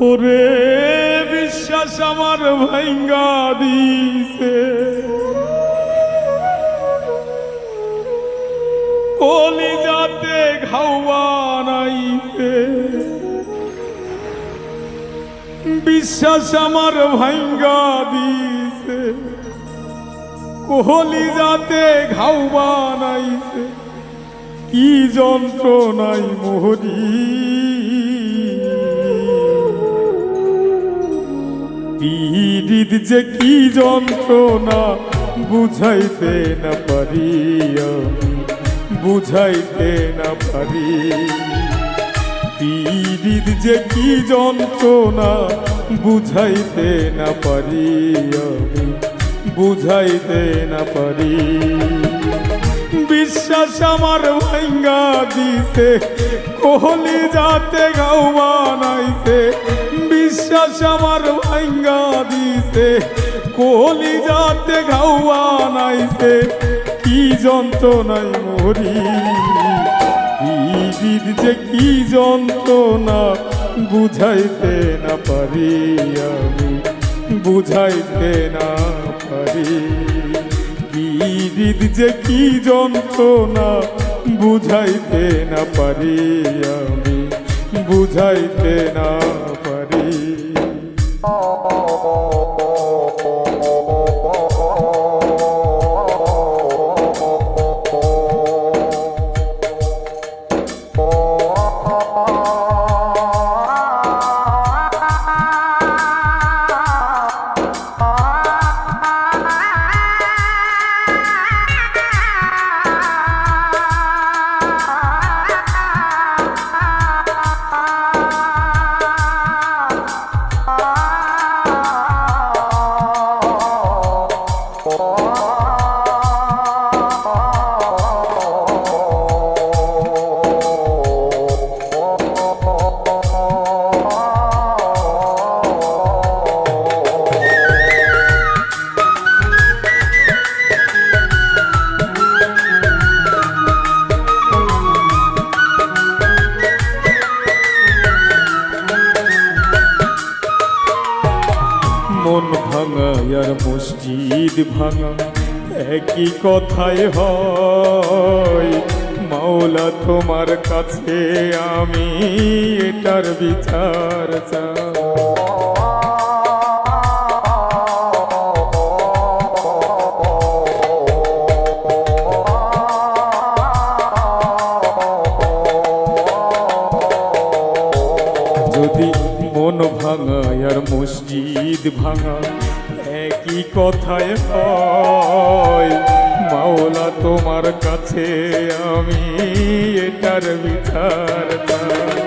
ওরে বিশ্বাস আমার ভাঙ্গা দিছে, কলিজাতে ঘাও বানাইছে। বিশ্বাস আমার ভাঙ্গা দিছে, কলিজাতে ঘাও বানাইছে। কি যন্ত্রণাই মোহরি, পীড়িত যে কি যন্ত্রণা বুঝাইতে না পারি, বুঝাইতে না পারি। পীড়িত যে কি যন্ত্রণা বুঝাইতে না পারি, বুঝাইতে না পারি। বিশ্বাস আমার ভাঙ্গা দিছে, কলিজাতে ঘাও বানাইছে। বিশ্বাস আমার ভাঙ্গা দিছে, কলিজাতে ঘাও বানাইছে। কি যন্ত্রণাই মরি, পীড়িত যে কি যন্ত্রণা বুঝাইতে না পারি, আমি বুঝাইতে না পারি। পীড়িত যে কি যন্ত্রণা বুঝাইতে না পারি, আমি বুঝাইতে না পারি। মন ভাঙা আর মসজিদ ভাঙা একই কথাই হয়। মাওলা তোমার কাছে আমি এটার বিচার চাই। যদি মন ভাঙা আর মসজিদ ভাঙা একই কথায় হয়, মাওলা তোমার কাছে আমি এটার বিচার চাই।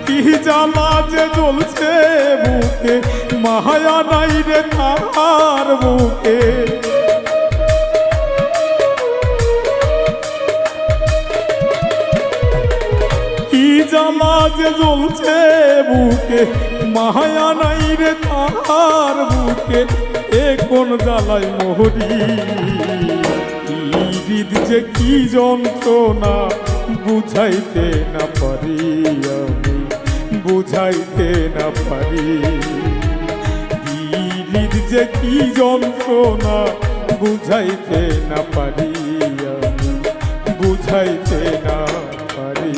কি জ্বালা যে জ্বলছে বুকে, মায়া নাই রে তার বুকে। কি জ্বালা যে জ্বলছে বুকে, মায়া নাই রে তার বুকে। এ কোন জ্বালায় মোহরি, পীড়িত যে কি যন্ত্রণা বুঝাইতে না পারি, আমি বুঝাইতে না পারি। পীড়িত যে কি যন্ত্রণা বুঝাইতে না পারি, আমি বুঝাইতে না পারি।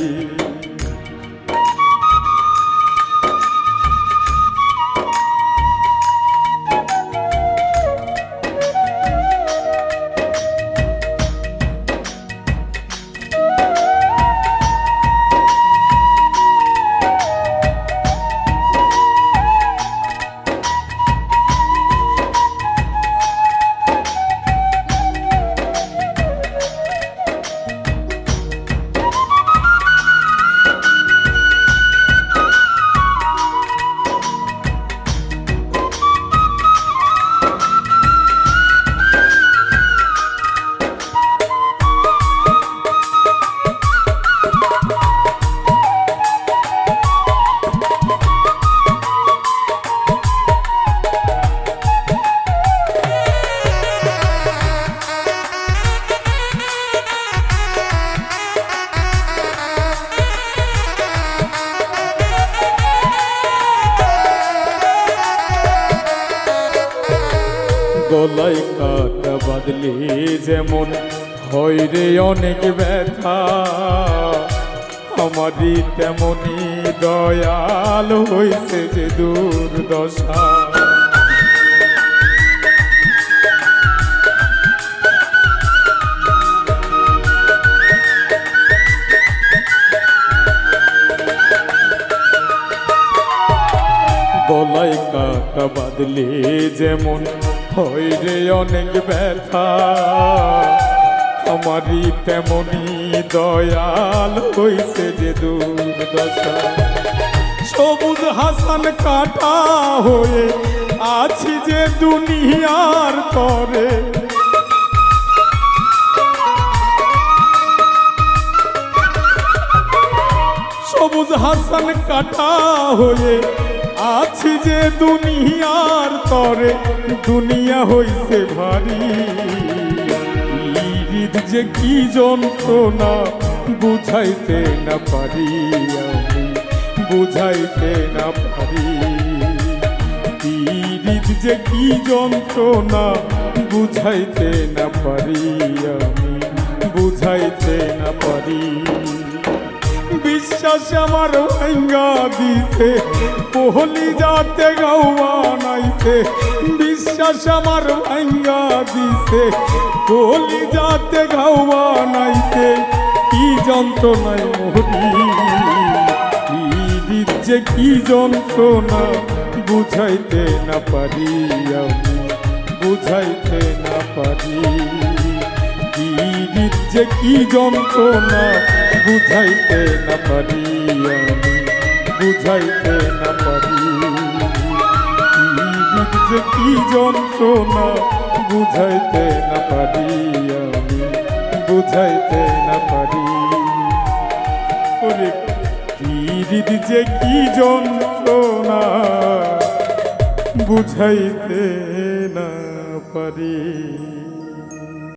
গলায় কাটা বাঁধলে যেমন হয় রে অনেক ব্যথা, আমারই তেমনি দয়াল হইছে যে দুর্দশা। গলায় কাটা বাঁধলে যেমন হয় রে অনেক ব্যথা, আমারই তেমনি দয়াল হইছে যে দুর্দশা। সবুজ হাসান কাটা হয়ে আছি যে দুনিয়ার তরে, সবুজ হাসান কাটা হয়ে আছি যে দুনিয়ার তরে, দুনিয়া হইছে ভারী। হৃদ যে কি যন্ত্রণা বুঝাইতে না পারি, আমি বুঝাইতে না পারি। হৃদ যে কি যন্ত্রণা বুঝাইতে না পারি, আমি বুঝাইতে না পারি। বিশ্বাস আমার ভাঙ্গা দিতে পহলি যাতে গাওয়া নাইতে, বিশ্বাস আমার ভাঙ্গা দিতে পহলি যাতে গাওয়া নাইতে, কি যন্ত্রণায় মরি। হৃদ যে কি যন্ত্রণা বুঝাইতে না পারি, আমি বুঝাইতে না পারি। হৃদ যে কি যন্ত্রণা বুঝাইতে না পারি, আমি বুঝাইতে না পারি। হৃদ যে কি যন্ত্রণা বুঝাইতে না পারি, আমি বুঝাইতে না পারি। ওরে হৃদ যে কি যন্ত্রণা বুঝাইতে না পারি।